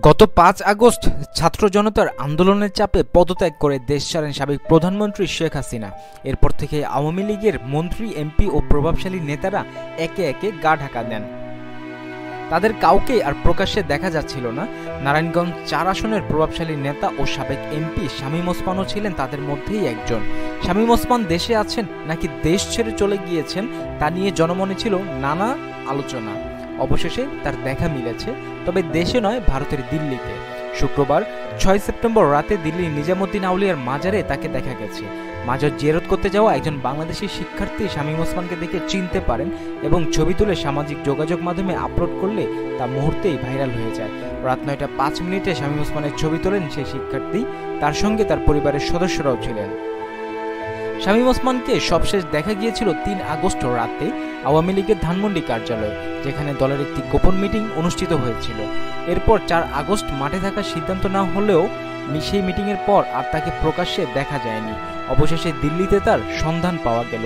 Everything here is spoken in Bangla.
গত ৫ আগস্ট ছাত্র জনতার আন্দোলনের চাপে পদত্যাগ করে দেশ ছাড়েন সাবেক প্রধানমন্ত্রী শেখ হাসিনা। এরপর থেকে আওয়ামী লীগের মন্ত্রী, এমপি ও প্রভাবশালী নেতারা একে একে গা ঢাকা দেন। তাদের কাউকে আর প্রকাশ্যে দেখা যাচ্ছিল না। নারায়ণগঞ্জ ৪ আসনের প্রভাবশালী নেতা ও সাবেক এমপি শামীম ওসমানও ছিলেন তাদের মধ্যেই একজন। শামীম ওসমান দেশে আছেন নাকি দেশ ছেড়ে চলে গিয়েছেন তা নিয়ে জনমনে ছিল নানা আলোচনা। অবশেষে তার দেখা মিলেছে, তবে দেশে নয়, ভারতের দিল্লিতে। শুক্রবার ৬ সেপ্টেম্বর রাতে দিল্লির নিজামুদ্দিন আউলিয়ার মাজারে তাকে দেখা গেছে। মাজার জিয়ারত করতে যাওয়া একজন বাংলাদেশি শিক্ষার্থী শামীম ওসমানকে দেখে চিনতে পারেন এবং ছবি তুলে সামাজিক যোগাযোগ মাধ্যমে আপলোড করলে তা মুহূর্তেই ভাইরাল হয়ে যায়। রাত ৯টা ৫ মিনিটে শামীম ওসমানের ছবি তোলেন সেই শিক্ষার্থী, তার সঙ্গে তার পরিবারের সদস্যরাও ছিলেন। শামীম ওসমানকে সবশেষ দেখা গিয়েছিল ৩ আগস্ট রাতে আওয়ামী লীগের ধানমন্ডি কার্যালয়ে, যেখানে দলের একটি গোপন মিটিং অনুষ্ঠিত হয়েছিল। এরপর ৪ আগস্ট মাঠে থাকার সিদ্ধান্ত নেওয়া হলেও সেই মিটিংয়ের পর আর তাকে প্রকাশ্যে দেখা যায়নি। অবশেষে দিল্লিতে তার সন্ধান পাওয়া গেল।